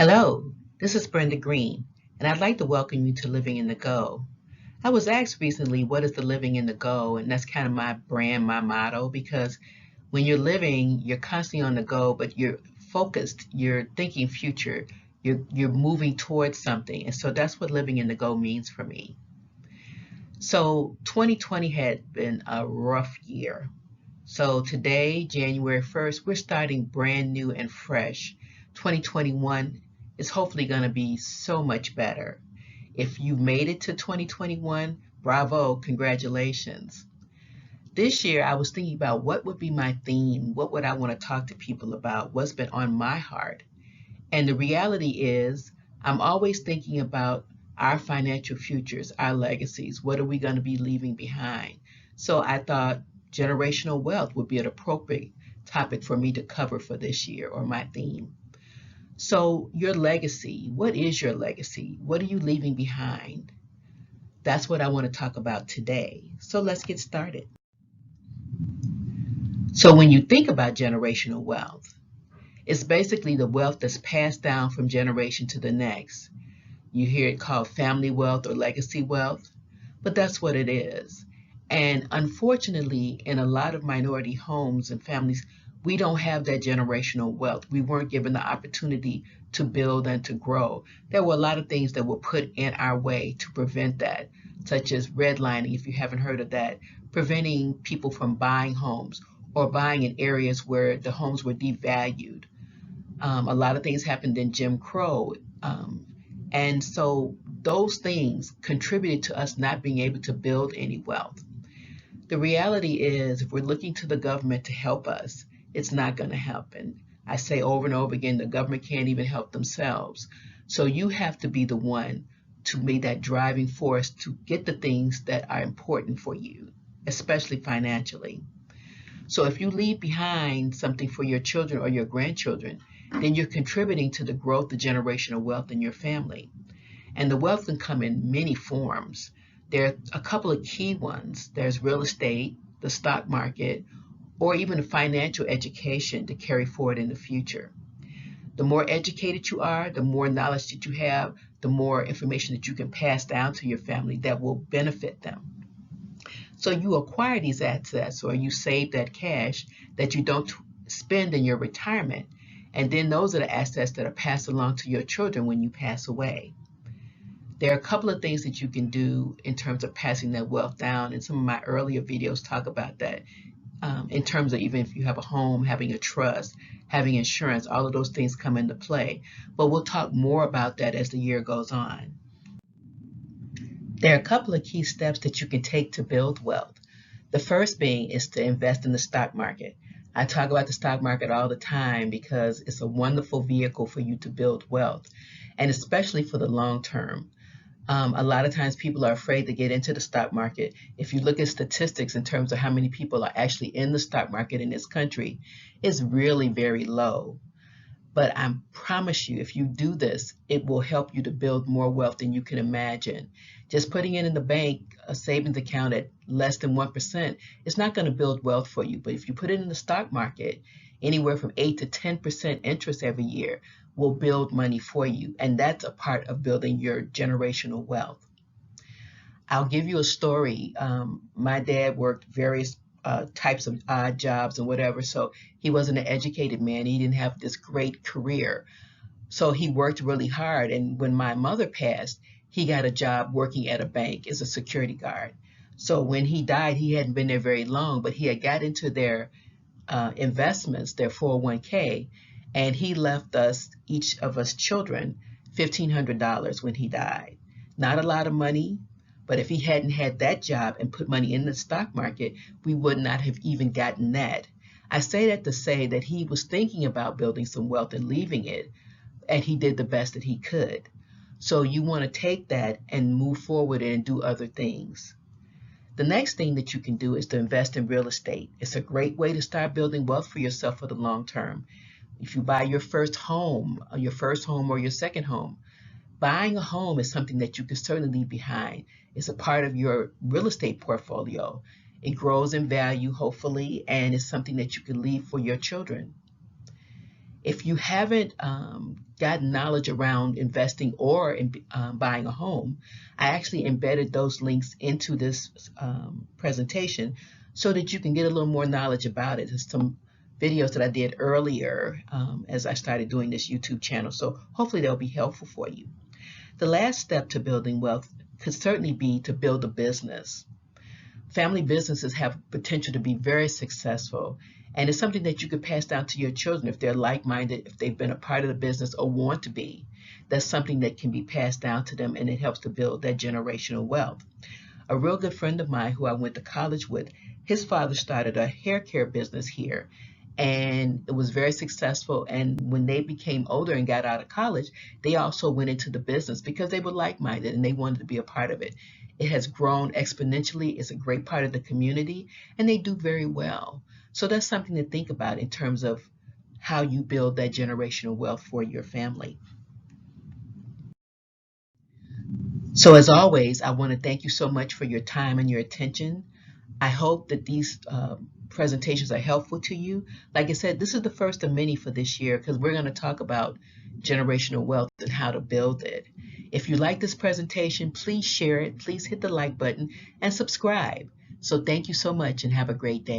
Hello, this is Brenda Green, and I'd like to welcome you to Living in the Go. I was asked recently, what is the living in the go? And that's kind of my brand, my motto, because when you're living, you're constantly on the go, but you're focused, you're thinking future, you're moving towards something. And so that's what living in the go means for me. So 2020 had been a rough year. So today, January 1st, we're starting brand new and fresh. 2021 is hopefully going to be so much better. If you made it to 2021, bravo, congratulations. This year, I was thinking about what would be my theme, what would I want to talk to people about, what's been on my heart. And the reality is, I'm always thinking about our financial futures, our legacies. What are we going to be leaving behind? So I thought generational wealth would be an appropriate topic for me to cover for this year, or my theme. So, your legacy, what is your legacy? What are you leaving behind? That's what I want to talk about today. So, let's get started. So, when you think about generational wealth, it's basically the wealth that's passed down from generation to the next. You hear it called family wealth or legacy wealth, but that's what it is. And unfortunately, in a lot of minority homes and families, we don't have that generational wealth. We weren't given the opportunity to build and to grow. There were a lot of things that were put in our way to prevent that, such as redlining, if you haven't heard of that, preventing people from buying homes or buying in areas where the homes were devalued. A lot of things happened in Jim Crow. And so those things contributed to us not being able to build any wealth. The reality is, if we're looking to the government to help us, it's not going to happen. I say over and over again, the government can't even help themselves. So you have to be the one to be that driving force to get the things that are important for you, especially financially. So if you leave behind something for your children or your grandchildren, then you're contributing to the growth of generational wealth in your family. And the wealth can come in many forms. There are a couple of key ones. There's real estate, the stock market, or even a financial education to carry forward in the future. The more educated you are, the more knowledge that you have, the more information that you can pass down to your family that will benefit them. So you acquire these assets, or you save that cash that you don't spend in your retirement. And then those are the assets that are passed along to your children when you pass away. There are a couple of things that you can do in terms of passing that wealth down, and some of my earlier videos talk about that, in terms of even if you have a home, having a trust, having insurance, all of those things come into play. But we'll talk more about that as the year goes on. There are a couple of key steps that you can take to build wealth. The first being is to invest in the stock market. I talk about the stock market all the time because it's a wonderful vehicle for you to build wealth, and especially for the long term. A lot of times people are afraid to get into the stock market. If you look at statistics in terms of how many people are actually in the stock market in this country, it's really very low. But I promise you, if you do this, it will help you to build more wealth than you can imagine. Just putting it in the bank, a savings account at less than 1%, it's not going to build wealth for you. But if you put it in the stock market, anywhere from 8 to 10% interest every year will build money for you. And that's a part of building your generational wealth. I'll give you a story. My dad worked various types of odd jobs and whatever, so he wasn't an educated man. He didn't have this great career. So he worked really hard. And when my mother passed, he got a job working at a bank as a security guard. So when he died, he hadn't been there very long, but he had got into their investments, their 401k, and he left us, each of us children, $1,500 when he died. Not a lot of money, but if he hadn't had that job and put money in the stock market, we would not have even gotten that. I say that to say that he was thinking about building some wealth and leaving it, and he did the best that he could. So you want to take that and move forward and do other things. The next thing that you can do is to invest in real estate. It's a great way to start building wealth for yourself for the long term. If you buy your first home or your second home, buying a home is something that you can certainly leave behind. It's a part of your real estate portfolio. It grows in value, hopefully, and it's something that you can leave for your children. If you haven't gotten knowledge around investing or buying a home, I actually embedded those links into this presentation so that you can get a little more knowledge about it. There's some videos that I did earlier as I started doing this YouTube channel, so hopefully they'll be helpful for you. The last step to building wealth could certainly be to build a business. Family businesses have potential to be very successful, and it's something that you could pass down to your children if they're like-minded, if they've been a part of the business or want to be. That's something that can be passed down to them, and it helps to build that generational wealth. A real good friend of mine who I went to college with, his father started a hair care business here, and it was very successful. And when they became older and got out of college, they also went into the business because they were like-minded and they wanted to be a part of it. It has grown exponentially. It's a great part of the community, and they do very well. So that's something to think about in terms of how you build that generational wealth for your family. So as always, I want to thank you so much for your time and your attention. I hope that these presentations are helpful to you. Like I said, this is the first of many for this year because we're going to talk about generational wealth and how to build it. If you like this presentation, please share it. Please hit the like button and subscribe. So thank you so much and have a great day.